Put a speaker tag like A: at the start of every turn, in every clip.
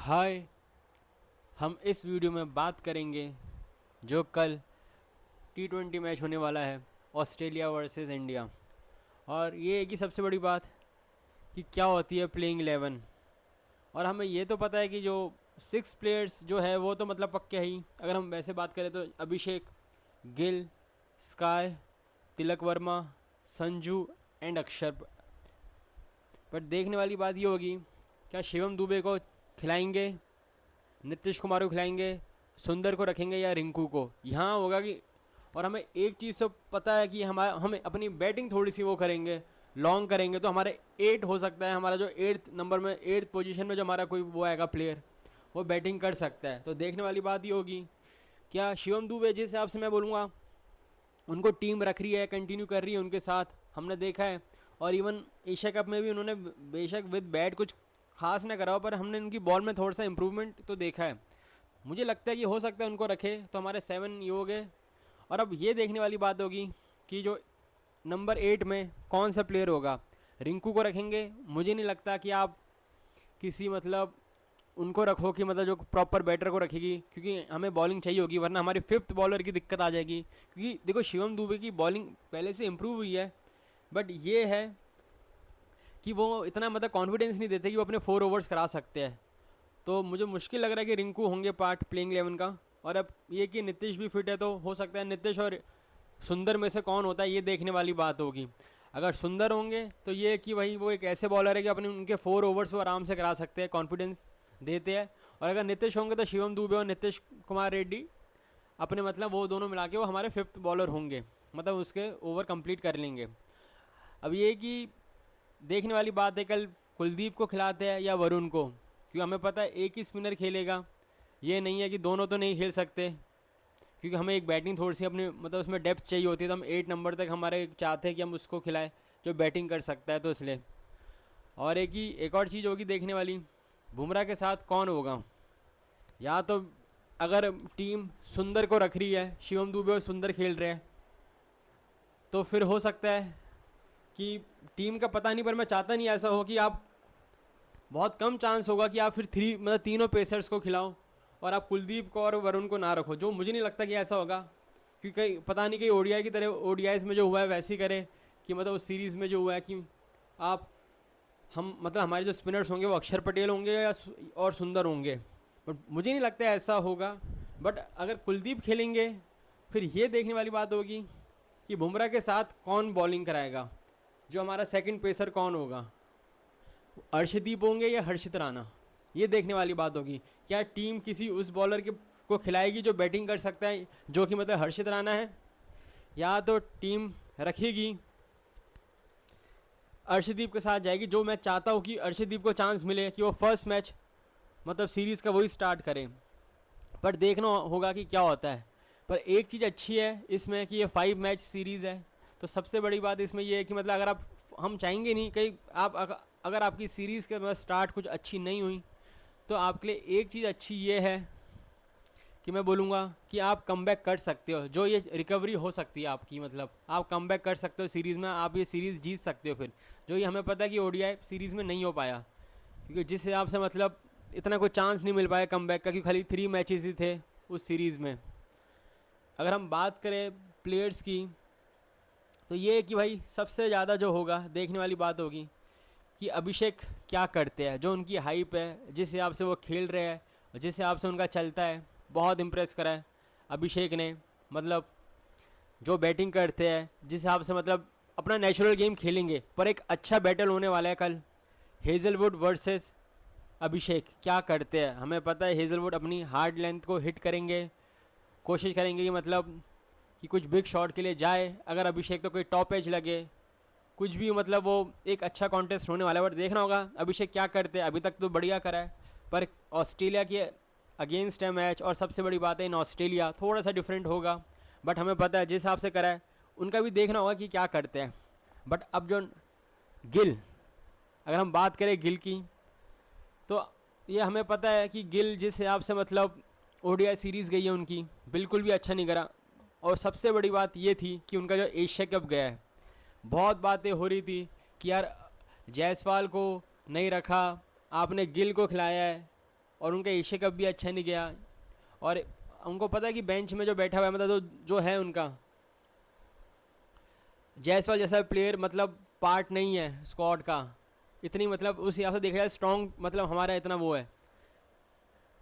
A: हाय। हम इस वीडियो में बात करेंगे जो कल T20 मैच होने वाला है, ऑस्ट्रेलिया वर्सेस इंडिया। और ये एक ही सबसे बड़ी बात कि क्या होती है प्लेइंग 11। और हमें ये तो पता है कि जो 6 प्लेयर्स जो है वो तो मतलब पक्के ही। अगर हम वैसे बात करें तो अभिषेक, गिल, स्काई, तिलक वर्मा, संजू एंड अक्षर। पर देखने वाली बात ये होगी, क्या शिवम दुबे को खिलाएंगे, नीतीश कुमार को खिलाएंगे, सुंदर को रखेंगे या रिंकू को। यहाँ होगा कि और हमें एक चीज़ तो पता है कि हमें अपनी बैटिंग थोड़ी सी वो करेंगे, लॉन्ग करेंगे तो हमारे 8 हो सकता है, हमारा जो 8th नंबर में 8th पोजीशन में जो हमारा कोई वो आएगा प्लेयर, वो बैटिंग कर सकता है। तो देखने वाली बात ये होगी, क्या शिवम दुबे जिस हिसाब से मैं बोलूँगा उनको टीम रख रही है, कंटिन्यू कर रही है उनके साथ, हमने देखा है। और इवन एशिया कप में भी उन्होंने बेशक विद बैट कुछ खास ना करा हो, पर हमने उनकी बॉल में थोड़ा सा इम्प्रूवमेंट तो देखा है। मुझे लगता है कि हो सकता है उनको रखे तो हमारे 7 ये हो गए। और अब ये देखने वाली बात होगी कि जो नंबर 8 में कौन सा प्लेयर होगा। रिंकू को रखेंगे, मुझे नहीं लगता कि आप किसी मतलब उनको रखो कि मतलब जो प्रॉपर बैटर को रखेगी, क्योंकि हमें बॉलिंग चाहिए होगी, वरना हमारी 5th बॉलर की दिक्कत आ जाएगी। क्योंकि देखो शिवम दुबे की बॉलिंग पहले से इम्प्रूव हुई है, बट ये है कि वो इतना मतलब कॉन्फिडेंस नहीं देते कि वो अपने 4 ओवर्स करा सकते हैं। तो मुझे मुश्किल लग रहा है कि रिंकू होंगे पार्ट प्लेइंग 11 का। और अब ये कि नीतीश भी फिट है तो हो सकता है नीतीश और सुंदर में से कौन होता है, ये देखने वाली बात होगी। अगर सुंदर होंगे तो ये कि भाई वो एक ऐसे बॉलर है कि अपने उनके 4 ओवर्स वो आराम से करा सकते हैं, कॉन्फिडेंस देते हैं। और अगर नीतीश होंगे तो शिवम दुबे और नीतीश कुमार रेड्डी अपने मतलब वो दोनों मिला के वो हमारे 5th बॉलर होंगे, मतलब उसके ओवर कंप्लीट कर लेंगे। अब ये कि देखने वाली बात है कल कुलदीप को खिलाते हैं या वरुण को, क्योंकि हमें पता है एक ही स्पिनर खेलेगा, ये नहीं है कि दोनों तो नहीं खेल सकते। क्योंकि हमें एक बैटिंग थोड़ी सी अपनी मतलब उसमें डेप्थ चाहिए होती है, तो हम 8 नंबर तक हमारे चाहते हैं कि हम उसको खिलाएं जो बैटिंग कर सकता है, तो इसलिए। और एक और चीज़ होगी देखने वाली, बुमराह के साथ कौन होगा। या तो अगर टीम सुंदर को रख रही है, शिवम दुबे और सुंदर खेल रहे हैं, तो फिर हो सकता है कि टीम का पता नहीं, पर मैं चाहता नहीं ऐसा हो कि आप बहुत कम चांस होगा कि आप फिर मतलब तीनों पेसर्स को खिलाओ और आप कुलदीप को और वरुण को ना रखो, जो मुझे नहीं लगता कि ऐसा होगा। क्योंकि कहीं पता नहीं कहीं ओडीआई की तरह ओडीआईज में जो हुआ है वैसे ही करे, कि मतलब उस सीरीज़ में जो हुआ है कि आप हम मतलब हमारे जो स्पिनर्स होंगे वो अक्षर पटेल होंगे या और सुंदर होंगे, बट मुझे नहीं लगता ऐसा होगा। बट अगर कुलदीप खेलेंगे फिर ये देखने वाली बात होगी कि बुमराह के साथ कौन बॉलिंग कराएगा, जो हमारा सेकंड पेसर कौन होगा, अर्शदीप होंगे या हर्षित राणा। ये देखने वाली बात होगी, क्या टीम किसी उस बॉलर के को खिलाएगी जो बैटिंग कर सकता है, जो कि मतलब हर्षित राणा है, या तो टीम रखेगी अर्शदीप के साथ जाएगी। जो मैं चाहता हूँ कि अर्शदीप को चांस मिले कि वो फर्स्ट मैच मतलब सीरीज़ का वही स्टार्ट करें, पर देखना होगा कि क्या होता है। पर एक चीज़ अच्छी है इसमें कि ये 5 मैच सीरीज़ है, तो सबसे बड़ी बात इसमें ये है कि मतलब अगर आप हम चाहेंगे नहीं कहीं आप अगर आपकी सीरीज़ के मतलब स्टार्ट कुछ अच्छी नहीं हुई, तो आपके लिए एक चीज़ अच्छी ये है कि मैं बोलूँगा कि आप कमबैक कर सकते हो, जो ये रिकवरी हो सकती है आपकी, मतलब आप कमबैक कर सकते हो सीरीज़ में, आप ये सीरीज़ जीत सकते हो फिर, जो ये हमें पता है कि ओडीआई सीरीज़ में नहीं हो पाया, क्योंकि जिस हिसाब से मतलब इतना कोई चांस नहीं मिल पाया कमबैक का, क्योंकि खाली 3 मैचेस ही थे उस सीरीज़ में। अगर हम बात करें प्लेयर्स की, तो ये कि भाई सबसे ज़्यादा जो होगा देखने वाली बात होगी कि अभिषेक क्या करते हैं, जो उनकी हाइप है, जिस हिसाब से वो खेल रहे हैं, जिस हिसाब से उनका चलता है, बहुत इंप्रेस करा है अभिषेक ने। मतलब जो बैटिंग करते हैं, जिस हिसाब से मतलब अपना नेचुरल गेम खेलेंगे, पर एक अच्छा बैटल होने वाला है कल, हेज़लवुड वर्सेस अभिषेक क्या करते हैं। हमें पता है हेज़लवुड अपनी हार्ड लेंथ को हिट करेंगे, कोशिश करेंगे कि मतलब कि कुछ बिग शॉट के लिए जाए। अगर अभिषेक तो कोई टॉप एज लगे, कुछ भी मतलब वो एक अच्छा कॉन्टेस्ट होने वाला है। बट देखना होगा अभिषेक क्या करते हैं, अभी तक तो बढ़िया करा है, पर ऑस्ट्रेलिया के अगेंस्ट है मैच, और सबसे बड़ी बात है इन ऑस्ट्रेलिया थोड़ा सा डिफरेंट होगा, बट हमें पता है जिस हिसाब से करा है उनका भी देखना होगा कि क्या करते हैं। बट अब जो गिल, अगर हम बात करें गिल की, तो ये हमें पता है कि गिल जिस हिसाब से मतलब ओडीआई सीरीज़ गई है उनकी, बिल्कुल भी अच्छा नहीं करा। और सबसे बड़ी बात ये थी कि उनका जो एशिया कप गया है, बहुत बातें हो रही थी कि यार जायसवाल को नहीं रखा, आपने गिल को खिलाया है, और उनका एशिया कप भी अच्छा नहीं गया, और उनको पता है कि बेंच में जो बैठा हुआ है मतलब जो है उनका जायसवाल जैसा प्लेयर मतलब पार्ट नहीं है स्क्वाड का, इतनी मतलब उस हिसाब से देखा जाए स्ट्रॉन्ग मतलब हमारा इतना वो है।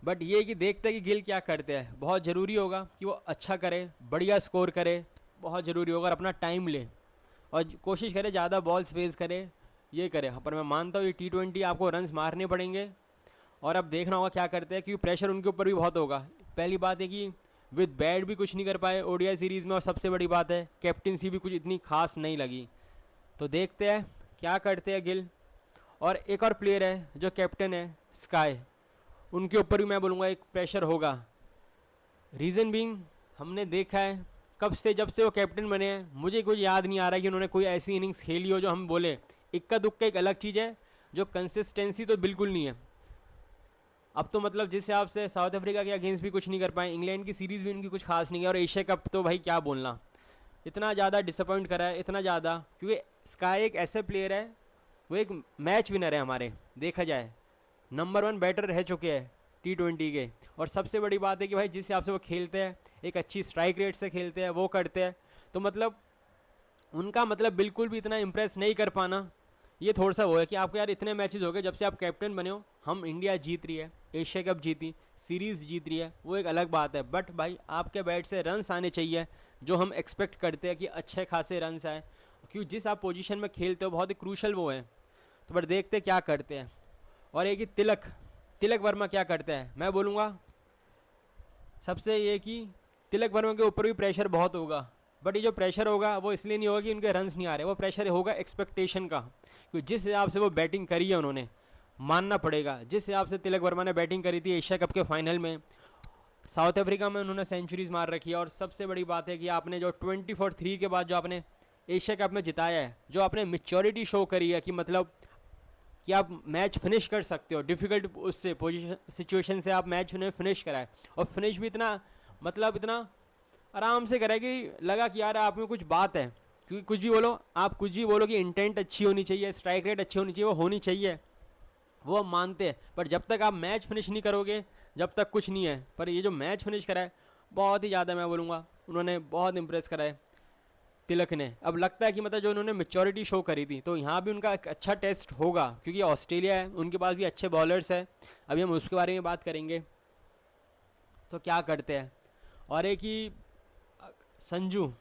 A: बट ये कि देखते हैं कि गिल क्या करते हैं, बहुत ज़रूरी होगा कि वो अच्छा करे, बढ़िया स्कोर करे, बहुत ज़रूरी होगा, और अपना टाइम ले और कोशिश करे ज़्यादा बॉल्स फेस करे, ये करे। पर मैं मानता हूँ ये T20 आपको रन्स मारने पड़ेंगे, और अब देखना होगा क्या करते हैं, क्योंकि प्रेशर उनके ऊपर भी बहुत होगा। पहली बात है कि विद बैट भी कुछ नहीं कर पाए ओडीआई सीरीज़ में, और सबसे बड़ी बात है कैप्टनसी भी कुछ इतनी खास नहीं लगी। तो देखते हैं क्या करते हैं गिल। और एक और प्लेयर है जो कैप्टन है स्काई, उनके ऊपर भी मैं बोलूँगा एक प्रेशर होगा। रीज़न बीइंग हमने देखा है कब से, जब से वो कैप्टन बने हैं मुझे कुछ याद नहीं आ रहा कि उन्होंने कोई ऐसी इनिंग्स खेली हो जो हम बोले इक्का दुक्का एक अलग चीज़ है, जो कंसिस्टेंसी तो बिल्कुल नहीं है। अब तो मतलब जिस हिसाब से साउथ अफ्रीका के अगेंस्ट भी कुछ नहीं कर पाए, इंग्लैंड की सीरीज़ भी उनकी कुछ खास नहीं है, और एशिया कप तो भाई क्या बोलना, इतना ज़्यादा डिसअपॉइंट करा है, इतना ज़्यादा, क्योंकि स्काई एक ऐसे प्लेयर है, वो एक मैच विनर है हमारे, देखा जाए नंबर 1 बैटर रह चुके हैं T20 के। और सबसे बड़ी बात है कि भाई जिस हिसाब से वो खेलते हैं, एक अच्छी स्ट्राइक रेट से खेलते हैं, वो करते हैं, तो मतलब उनका मतलब बिल्कुल भी इतना इम्प्रेस नहीं कर पाना, ये थोड़ा सा वो है कि आपको यार इतने मैचेस हो गए जब से आप कैप्टन बने हो, हम इंडिया जीत रही है, एशिया कप जीती, सीरीज़ जीत रही है, वो एक अलग बात है, बट भाई आपके बैट से रन्स आने चाहिए जो हम एक्सपेक्ट करते हैं कि अच्छे खासे रन्स आए, क्योंकि जिस आप पोजीशन में खेलते हो बहुत ही क्रूशल वो है। तो बट देखते क्या करते हैं। और एक ही तिलक वर्मा क्या करते हैं, मैं बोलूँगा सबसे ये कि तिलक वर्मा के ऊपर भी प्रेशर बहुत होगा, बट ये जो प्रेशर होगा वो इसलिए नहीं होगा कि उनके रन्स नहीं आ रहे, वो प्रेशर होगा एक्सपेक्टेशन का, क्योंकि जिस हिसाब से वो बैटिंग करी है उन्होंने, मानना पड़ेगा जिस हिसाब से तिलक वर्मा ने बैटिंग करी थी एशिया कप के फाइनल में, साउथ अफ्रीका में उन्होंने सेंचुरीज मार रखी है, और सबसे बड़ी बात है कि आपने जो 24-3 के बाद जो आपने एशिया कप में जिताया है, जो आपने मेच्योरिटी शो करी है कि मतलब कि आप मैच फिनिश कर सकते हो, डिफ़िकल्ट उससे पोजीशन सिचुएशन से आप मैच उन्हें फिनिश कराए, और फिनिश भी इतना मतलब इतना आराम से कराए कि लगा कि यार आप में कुछ बात है, क्योंकि कुछ भी बोलो, आप कुछ भी बोलो कि इंटेंट अच्छी होनी चाहिए, स्ट्राइक रेट अच्छी होनी चाहिए, वो होनी चाहिए, वो हम मानते हैं, पर जब तक आप मैच फिनिश नहीं करोगे जब तक कुछ नहीं है। पर ये जो मैच फिनिश करा है बहुत ही ज़्यादा मैं बोलूँगा उन्होंने बहुत इंप्रेस करा है तिलक ने। अब लगता है कि मतलब जो उन्होंने मेच्योरिटी शो करी थी, तो यहाँ भी उनका एक अच्छा टेस्ट होगा, क्योंकि ऑस्ट्रेलिया है, उनके पास भी अच्छे बॉलर्स हैं, अभी हम उसके बारे में बात करेंगे। तो क्या करते हैं। और एक ही संजू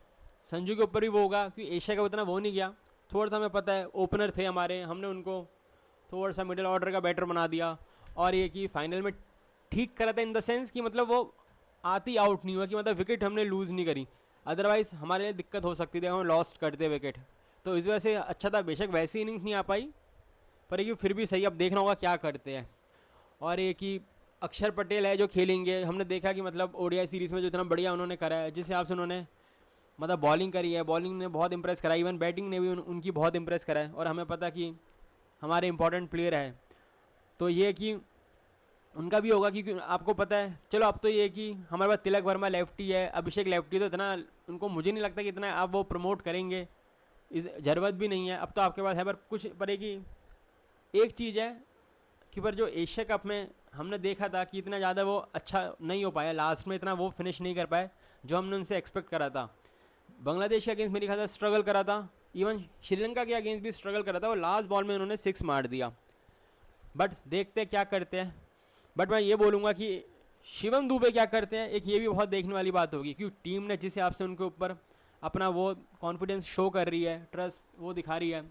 A: संजू के ऊपर भी वो होगा, क्योंकि एशिया का उतना वो नहीं गया, थोड़ा सा हमें पता है ओपनर थे हमारे, हमने उनको थोड़ा सा मिडिल ऑर्डर का बैटर बना दिया, और ये कि फाइनल में ठीक करा था इन द सेंस कि मतलब वो आती आउट नहीं हुआ, कि मतलब विकेट हमने लूज़ नहीं करी, अदरवाइज़ हमारे लिए दिक्कत हो सकती थी, हम लॉस्ट करते विकेट, तो इस वजह से अच्छा था। बेशक वैसी इनिंग्स नहीं आ पाई, पर ये फिर भी सही, अब देखना होगा क्या करते हैं। और एक ही अक्षर पटेल है जो खेलेंगे, हमने देखा कि मतलब ओडीआई सीरीज़ में जो इतना बढ़िया उन्होंने करा है, जिस हिसाब से उन्होंने मतलब बॉलिंग करी है, बॉलिंग ने बहुत इंप्रेस करा, इवन बैटिंग ने भी उनकी बहुत इंप्रेस करा है, और हमें पता कि हमारे इंपॉर्टेंट प्लेयर है, तो ये कि उनका भी होगा, क्योंकि आपको पता है। चलो अब तो ये कि हमारे पास तिलक वर्मा लेफ्टी है, अभिषेक लेफ्टी, तो इतना उनको मुझे नहीं लगता कि इतना आप वो प्रमोट करेंगे, इस ज़रूरत भी नहीं है, अब तो आपके पास है। पर कुछ पर एक चीज़ है कि पर जो एशिया कप में हमने देखा था कि इतना ज़्यादा वो अच्छा नहीं हो पाया, लास्ट में इतना वो फिनिश नहीं कर पाए जो हमने उनसे एक्सपेक्ट करा था। बांग्लादेश के अगेंस्ट मेरे ख्याल से स्ट्रगल करा था, इवन श्रीलंका के अगेंस्ट भी स्ट्रगल करा था, वो लास्ट बॉल में उन्होंने 6 मार दिया। बट देखते हैं क्या करते हैं। बट मैं ये बोलूँगा कि शिवम दुबे क्या करते हैं, एक ये भी बहुत देखने वाली बात होगी, क्योंकि टीम ने जिस हिसाब से उनके ऊपर अपना वो कॉन्फिडेंस शो कर रही है, ट्रस्ट वो दिखा रही है।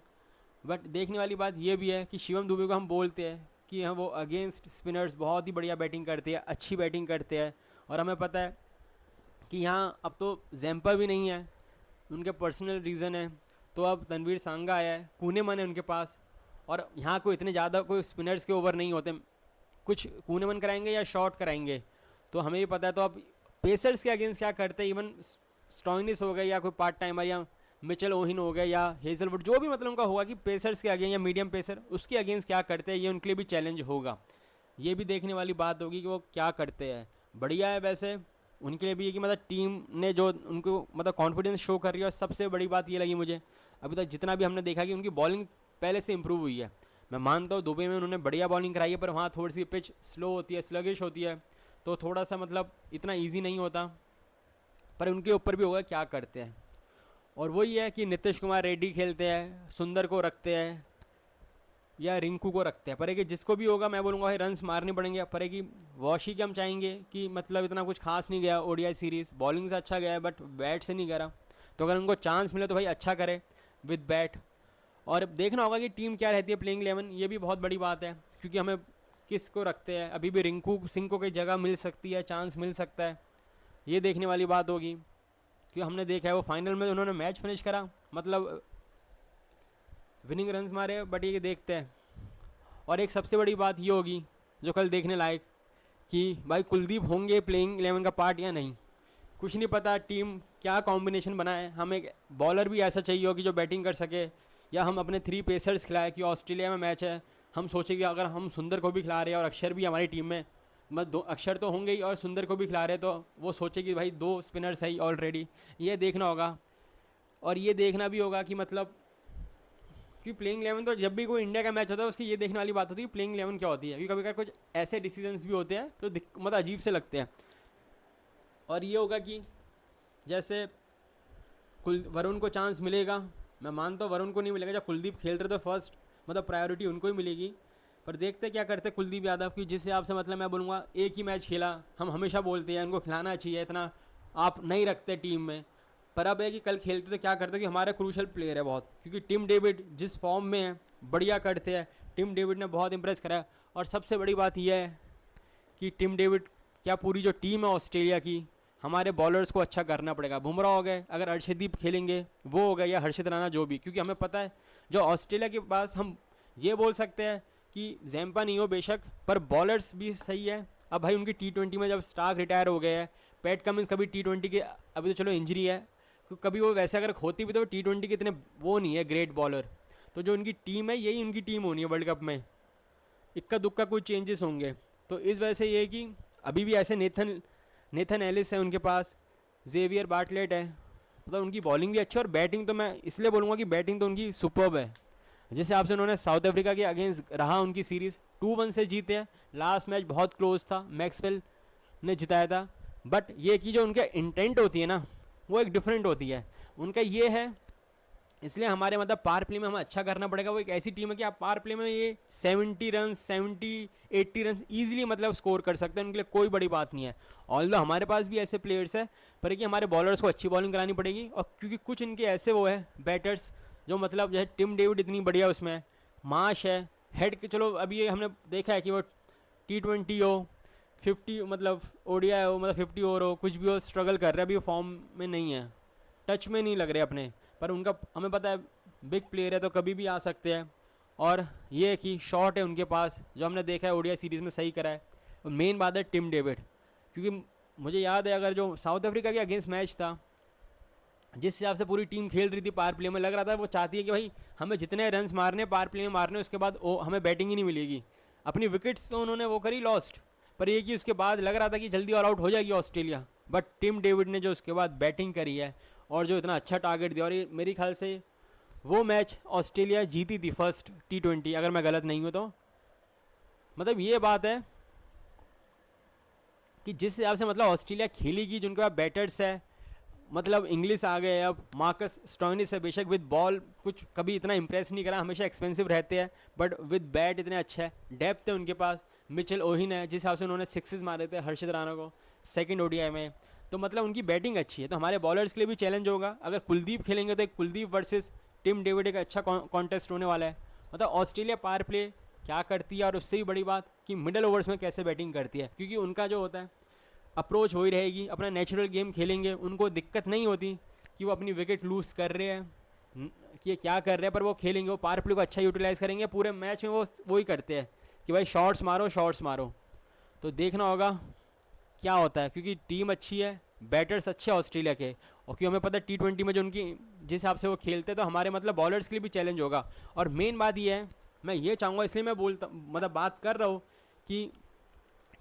A: बट देखने वाली बात ये भी है कि शिवम दुबे को हम बोलते हैं कि हम वो अगेंस्ट स्पिनर्स बहुत ही बढ़िया बैटिंग करते हैं, अच्छी बैटिंग करते हैं, और हमें पता है कि यहाँ अब तो जैम्पर भी नहीं है, उनके पर्सनल रीज़न है, तो अब तनवीर सांगा आया है, कूनेमन है उनके पास, और यहाँ कोई इतने ज़्यादा कोई स्पिनर्स के ओवर नहीं होते, कुछ कूनेमन कराएंगे या शॉट कराएंगे, तो हमें भी पता है। तो अब पेसर्स के अगेंस्ट क्या करते हैं, इवन स्टॉइनिस हो गए या कोई पार्ट टाइमर या मिचेल ओहिन हो गए या हेजलवुड, जो भी मतलब उनका होगा कि पेसर्स के अगेंस्ट या मीडियम पेसर उसके अगेंस्ट क्या करते हैं, ये उनके लिए भी चैलेंज होगा। ये भी देखने वाली बात होगी कि वो क्या करते हैं। बढ़िया है वैसे उनके लिए भी है कि मतलब टीम ने जो उनको मतलब कॉन्फिडेंस शो कर रही है, और सबसे बड़ी बात ये लगी मुझे अभी तक जितना भी हमने देखा कि उनकी बॉलिंग पहले से इम्प्रूव हुई है। मैं मानता हूँ दुबई में उन्होंने बढ़िया बॉलिंग कराई है, पर वहाँ थोड़ी सी पिच स्लो होती है, स्लगिश होती है, तो थोड़ा सा मतलब इतना ईजी नहीं होता। पर उनके ऊपर भी होगा क्या करते हैं। और वही है कि नीतीश कुमार रेड्डी खेलते हैं, सुंदर को रखते हैं या रिंकू को रखते हैं, पर है कि जिसको भी होगा मैं बोलूँगा भाई रन्स मारने पड़ेंगे। पर है कि वॉशी के हम चाहेंगे कि मतलब इतना कुछ खास नहीं गया ओडीआई सीरीज़, बॉलिंग से अच्छा गया है बट बैट से नहीं करा, तो अगर उनको चांस मिले तो भाई अच्छा करे विद बैट। और देखना होगा कि टीम क्या रहती है प्लेइंग 11, ये भी बहुत बड़ी बात है, क्योंकि हमें किस को रखते हैं, अभी भी रिंकू सिंह को कोई जगह मिल सकती है, चांस मिल सकता है, ये देखने वाली बात होगी। क्योंकि हमने देखा है वो फाइनल में उन्होंने मैच फिनिश करा, मतलब विनिंग रन्स मारे, बट ये देखते हैं। और एक सबसे बड़ी बात ये होगी जो कल देखने लायक, कि भाई कुलदीप होंगे प्लेइंग 11 का पार्ट या नहीं, कुछ नहीं पता टीम क्या कॉम्बिनेशन बनाए। हमें एक बॉलर भी ऐसा चाहिए होगी जो बैटिंग कर सके, या हम अपने 3 पेसर्स खिलाए कि ऑस्ट्रेलिया में मैच है, हम सोचेंगे अगर हम सुंदर को भी खिला रहे हैं और अक्षर भी हमारी टीम में, मतलब 2 अक्षर तो होंगे ही और सुंदर को भी खिला रहे हैं, तो वो सोचे कि भाई 2 स्पिनर्स है ऑलरेडी, ये देखना होगा। और ये देखना भी होगा कि मतलब कि प्लेइंग 11 तो जब भी कोई इंडिया का मैच होता है उसकी ये देखने वाली बात होती है कि प्लेइंग 11 क्या होती है, क्योंकि कभी कभी कुछ ऐसे डिसीजंस भी होते हैं तो मतलब अजीब से लगते हैं। और ये होगा कि जैसे वरुण को चांस मिलेगा, मैं मानता हूँ वरुण को नहीं मिलेगा, जब कुलदीप खेल रहे तो फर्स्ट मतलब प्रायोरिटी उनको ही मिलेगी। पर देखते क्या करते कुलदीप यादव की, जिस हिसाब से मतलब मैं बोलूँगा एक ही मैच खेला, हम हमेशा बोलते हैं उनको खिलाना चाहिए, इतना आप नहीं रखते टीम में, पर अब है कि कल खेलते तो क्या करते कि हमारे क्रूशल प्लेयर है बहुत, क्योंकि टिम डेविड जिस फॉर्म में है बढ़िया करते हैं, टिम डेविड ने बहुत इंप्रेस करा। और सबसे बड़ी बात यह है कि टिम डेविड क्या पूरी जो टीम है ऑस्ट्रेलिया की, हमारे बॉलर्स को अच्छा करना पड़ेगा। बुमराह हो गए, अगर अर्शदीप खेलेंगे वो हो गया, या हर्षित राणा जो भी, क्योंकि हमें पता है जो ऑस्ट्रेलिया के पास, हम ये बोल सकते हैं कि जैम्पा नहीं हो बेशक, पर बॉलर्स भी सही है। अब भाई उनकी T20 में जब स्टार्क रिटायर हो गए हैं, पैट कमिंस कभी T20 के, अभी तो चलो इंजरी है, कभी वो वैसे अगर होती भी तो T20 के इतने वो नहीं है ग्रेट बॉलर, तो जो उनकी टीम है यही उनकी टीम होनी है वर्ल्ड कप में, इक्का दुक्का कुछ चेंजेस होंगे। तो इस वजह से ये कि अभी भी ऐसे नेथन एलिस है उनके पास, जेवियर बार्टलेट है, मतलब उनकी बॉलिंग भी अच्छी है, और बैटिंग तो मैं इसलिए बोलूँगा कि बैटिंग तो उनकी सुपर्ब है। जिस हिसाब से उन्होंने साउथ अफ्रीका के अगेंस्ट रहा, उनकी सीरीज़ 2-1 से जीते हैं, लास्ट मैच बहुत क्लोज था, मैक्सवेल ने जिताया था, बट ये कि जो उनके इंटेंट होती है ना वो एक डिफरेंट होती है। उनका ये है, इसलिए हमारे मतलब पार प्ले में हमें अच्छा करना पड़ेगा। वो एक ऐसी टीम है कि आप पार प्ले में ये 70 रन 70-80 रन ईजिली मतलब स्कोर कर सकते हैं, उनके लिए कोई बड़ी बात नहीं है। ऑल्दो हमारे पास भी ऐसे प्लेयर्स हैं, पर कि हमारे बॉलर्स को अच्छी बॉलिंग करानी पड़ेगी, और क्योंकि कुछ इनके ऐसे वो है बैटर्स जो मतलब जैसे टिम डेविड इतनी बढ़िया उसमें माश है हेड के, चलो अभी ये हमने देखा है कि वो T20 हो 50 मतलब ओडिया हो, मतलब 50 ओवर हो, कुछ भी हो, स्ट्रगल कर रहे हैं, अभी फॉर्म में नहीं है, टच में नहीं लग रहे अपने, पर उनका हमें पता है बिग प्लेयर है तो कभी भी आ सकते हैं। और ये है कि शॉट है उनके पास, जो हमने देखा है ओडीआई सीरीज़ में सही करा है। और मेन बात है टिम डेविड, क्योंकि मुझे याद है अगर जो साउथ अफ्रीका के अगेंस्ट मैच था, जिस हिसाब से पूरी टीम खेल रही थी पावर प्ले में, लग रहा था वो चाहती है कि भाई हमें जितने रन्स मारने पावर प्ले में मारने, उसके बाद हमें बैटिंग ही नहीं मिलेगी। अपनी विकेट्स तो उन्होंने वो करी लॉस्ट, पर ये कि उसके बाद लग रहा था कि जल्दी ऑल आउट हो जाएगी ऑस्ट्रेलिया, बट टिम डेविड ने जो उसके बाद बैटिंग करी है और जो इतना अच्छा टारगेट दिया, और ये मेरे ख्याल से वो मैच ऑस्ट्रेलिया जीती थी फर्स्ट T20 अगर मैं गलत नहीं हूँ तो। मतलब ये बात है कि जिस हिसाब से मतलब ऑस्ट्रेलिया खेलेगी, जिनके पास बैटर्स है, मतलब इंग्लिश आ गए, अब मार्कस स्टोइनिस है, बेशक विद बॉल कुछ कभी इतना इंप्रेस नहीं करा, हमेशा एक्सपेंसिव रहते हैं, बट विद बैट इतने अच्छे है, डेप्थ है उनके पास। मिचेल ओहिन है, जिस हिसाब से उन्होंने 6 मारे थे हर्षित राणा को सेकंड ओडीआई में, तो मतलब उनकी बैटिंग अच्छी है। तो हमारे बॉलर्स के लिए भी चैलेंज होगा, अगर कुलदीप खेलेंगे तो एक कुलदीप वर्सेस टिम डेविड एक अच्छा कॉन्टेस्ट होने वाला है। मतलब ऑस्ट्रेलिया पावर प्ले क्या करती है, और उससे भी बड़ी बात कि मिडल ओवर्स में कैसे बैटिंग करती है, क्योंकि उनका जो होता है अप्रोच हो ही रहेगी, अपना नेचुरल गेम खेलेंगे, उनको दिक्कत नहीं होती कि वो अपनी विकेट लूज़ कर रहे हैं कि क्या कर रहे हैं, पर वो खेलेंगे, वो पावर प्ले को अच्छा यूटिलाइज़ करेंगे। पूरे मैच में वो ही करते हैं कि भाई शॉट्स मारो। तो देखना होगा क्या होता है, क्योंकि टीम अच्छी है, बैटर्स अच्छे हैं ऑस्ट्रेलिया के, और क्योंकि हमें पता है T20 में जो उनकी जिस हिसाब से वो खेलते हैं, तो हमारे मतलब बॉलर्स के लिए भी चैलेंज होगा। और मेन बात ये है, मैं ये चाहूँगा, इसलिए मैं बोलता मतलब बात कर रहा हूँ कि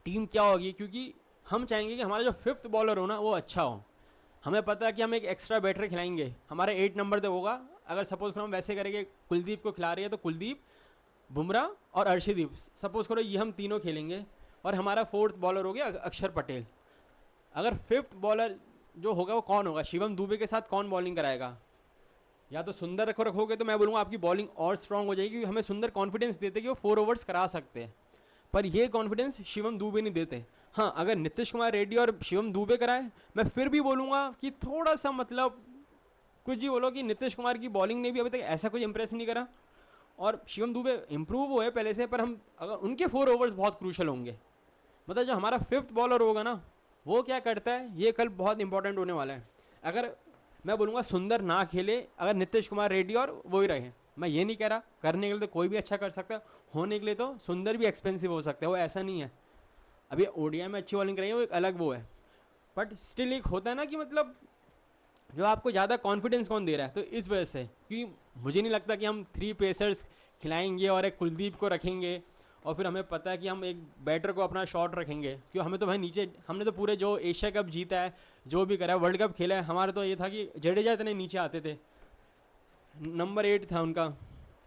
A: टीम क्या होगी, क्योंकि हम चाहेंगे कि हमारा जो 5th बॉलर हो ना वो अच्छा हो। हमें पता है कि हम एक एक्स्ट्रा बैटर खिलाएंगे, हमारे 8 नंबर तक होगा। अगर सपोज हम वैसे करेंगे कुलदीप को खिला रही है तो कुलदीप बुमराह और अर्शदीप, सपोज करो ये हम तीनों खेलेंगे और हमारा फोर्थ बॉलर हो गया अक्षर पटेल। अगर फिफ्थ बॉलर जो होगा वो कौन होगा, शिवम दुबे के साथ कौन बॉलिंग कराएगा? या तो सुंदर रखोगे तो मैं बोलूँगा आपकी बॉलिंग और स्ट्रांग हो जाएगी, क्योंकि हमें सुंदर कॉन्फिडेंस देते कि वो 4 ओवर्स करा सकते हैं, पर ये कॉन्फिडेंस शिवम दुबे नहीं देते। हाँ, अगर नीतीश कुमार रेड्डी और शिवम दुबे कराए, मैं फिर भी बोलूँगा कि थोड़ा सा मतलब कुछ भी बोलो कि नीतीश कुमार की बॉलिंग ने भी अभी तक ऐसा कुछ इंप्रेस नहीं करा, और शिवम दुबे इम्प्रूव हुए पहले से, पर हम अगर उनके 4 ओवर्स बहुत क्रूशल होंगे। मतलब जो हमारा फिफ्थ बॉलर होगा ना, वो क्या करता है, ये कल बहुत इंपॉर्टेंट होने वाला है। अगर मैं बोलूँगा सुंदर ना खेले, अगर नीतीश कुमार रेड्डी और वो ही रहे, मैं ये नहीं कह रहा करने के लिए तो कोई भी अच्छा कर सकता है, होने के लिए तो सुंदर भी एक्सपेंसिव हो सकता है, वो ऐसा नहीं है। अभी ओडीआई में अच्छी बॉलिंग कराई है वो एक अलग वो है, बट स्टिल एक होता है ना कि मतलब जो आपको ज़्यादा कॉन्फिडेंस कौन दे रहा है। तो इस वजह से, क्योंकि मुझे नहीं लगता कि हम 3 पेसर्स खिलाएंगे और एक कुलदीप को रखेंगे और फिर हमें पता है कि हम एक बैटर को अपना शॉट रखेंगे, क्यों हमें तो भाई नीचे, हमने तो पूरे जो एशिया कप जीता है, जो भी करा है, वर्ल्ड कप खेला है, हमारा तो ये था कि जडेजा इतने नीचे आते थे, नंबर 8 था उनका।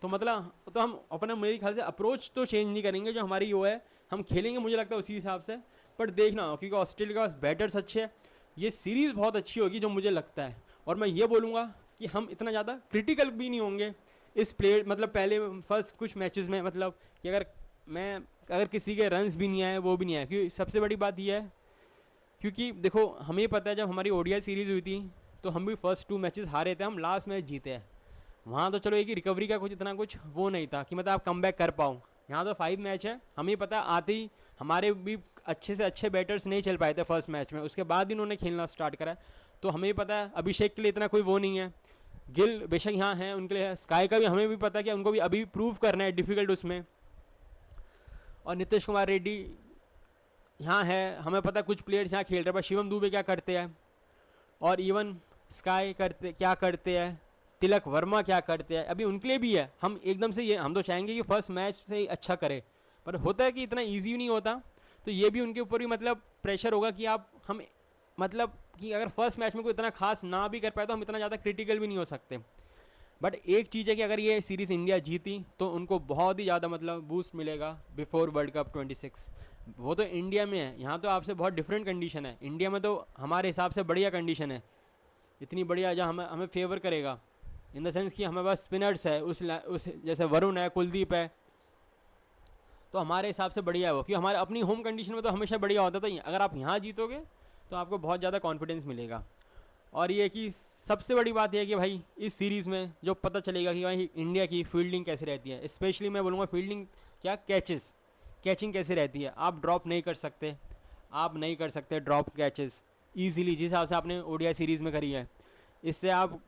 A: तो मतलब तो हम अपना, मेरे ख्याल से अप्रोच तो चेंज नहीं करेंगे, जो हमारी वो है हम खेलेंगे मुझे लगता है उसी हिसाब से। बट देखना, क्योंकि ऑस्ट्रेलिया के पास बैटर्स अच्छे हैं, ये सीरीज़ बहुत अच्छी होगी जो मुझे लगता है। और मैं ये बोलूँगा कि हम इतना ज़्यादा क्रिटिकल भी नहीं होंगे इस प्ले, मतलब पहले फर्स्ट कुछ मैचेस में, मतलब कि अगर किसी के रन्स भी नहीं आए, वो भी नहीं आए, क्योंकि सबसे बड़ी बात यह है, क्योंकि देखो हमें पता है जब हमारी ओडीआई सीरीज़ हुई थी तो हम भी फर्स्ट 2 मैचेस हारे थे, हम लास्ट मैच जीते हैं। वहाँ तो चलो एक ही रिकवरी का कुछ इतना कुछ वो नहीं था कि मतलब आप कम बैक कर पाओ। यहाँ तो 5 मैच है, हमें पता है आते ही हमारे भी अच्छे से अच्छे बैटर्स नहीं चल पाए थे फर्स्ट मैच में, उसके बाद इन्होंने खेलना स्टार्ट करा। तो हमें पता है अभिषेक के लिए इतना कोई वो नहीं है, गिल बेशक यहाँ है उनके लिए, स्काई का भी हमें भी पता है कि उनको भी अभी प्रूव करना है डिफ़िकल्ट उसमें, और नीतीश कुमार रेड्डी यहाँ है, हमें पता है कुछ प्लेयर्स यहाँ खेल रहे हैं, पर शिवम दुबे क्या करते हैं, और इवन स्काई क्या करते हैं, तिलक वर्मा क्या करते हैं, अभी उनके लिए भी है। हम एकदम से ये हम तो चाहेंगे कि फर्स्ट मैच से ही अच्छा करे, पर होता है कि इतना ईजी नहीं होता, तो ये भी उनके ऊपर भी मतलब प्रेशर होगा कि हम मतलब कि अगर फर्स्ट मैच में कोई इतना खास ना भी कर पाए तो हम इतना ज़्यादा क्रिटिकल भी नहीं हो सकते। बट एक चीज़ है कि अगर ये सीरीज़ इंडिया जीती तो उनको बहुत ही ज़्यादा मतलब बूस्ट मिलेगा बिफोर वर्ल्ड कप 26। वो तो इंडिया में है, यहाँ तो आपसे बहुत डिफरेंट कंडीशन है, इंडिया में तो हमारे हिसाब से बढ़िया कंडीशन है, इतनी बढ़िया जो हमें फेवर करेगा, इन द सेंस कि हमें पास स्पिनर्स है उस जैसे वरुण है, कुलदीप है, तो हमारे हिसाब से बढ़िया है वो, क्योंकि हमारे अपनी होम कंडीशन में तो हमेशा बढ़िया होता था। अगर आप यहाँ जीतोगे तो आपको बहुत ज़्यादा कॉन्फिडेंस मिलेगा। और ये कि सबसे बड़ी बात यह है कि भाई इस सीरीज़ में जो पता चलेगा कि भाई इंडिया की फील्डिंग कैसे रहती है, स्पेशली मैं बोलूँगा फील्डिंग क्या, कैचिंग कैसे रहती है। आप ड्रॉप नहीं कर सकते ड्रॉप कैचेस ईजिली, जिस हिसाब से आपने ओडीआई सीरीज़ में करी है। इससे आप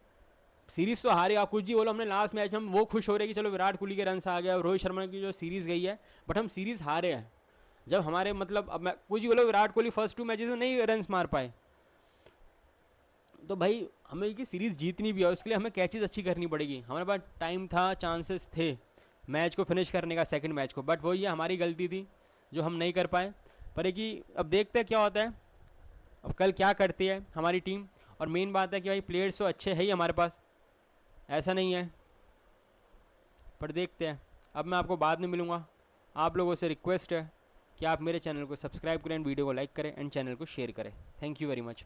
A: सीरीज़ तो हारे, आप कुछ ही बोलो, हमने लास्ट मैच हम वो खुश हो रहे कि चलो विराट कोहली के रन्स आ गया और रोहित शर्मा की जो सीरीज़ गई है, बट हम सीरीज़ हारे हैं। जब हमारे मतलब अब मैं कुछ ही बोलो, विराट कोहली फर्स्ट 2 मैचेस में नहीं रन्स मार पाए, तो भाई हमें की सीरीज़ जीतनी भी है, उसके लिए हमें कैचेज़ अच्छी करनी पड़ेगी। हमारे पास टाइम था, चांसेस थे मैच को फिनिश करने का, सेकंड मैच को, बट वो ये हमारी गलती थी जो हम नहीं कर पाए। पर एक ही अब देखते हैं क्या होता है, अब कल क्या करती है हमारी टीम। और मेन बात है कि भाई प्लेयर्स तो अच्छे हैं ही हमारे पास, ऐसा नहीं है, पर देखते हैं। अब मैं आपको बाद में मिलूँगा, आप लोगों से रिक्वेस्ट है कि आप मेरे चैनल को सब्सक्राइब करें, वीडियो को लाइक करें एंड चैनल को शेयर करें। Thank you very much.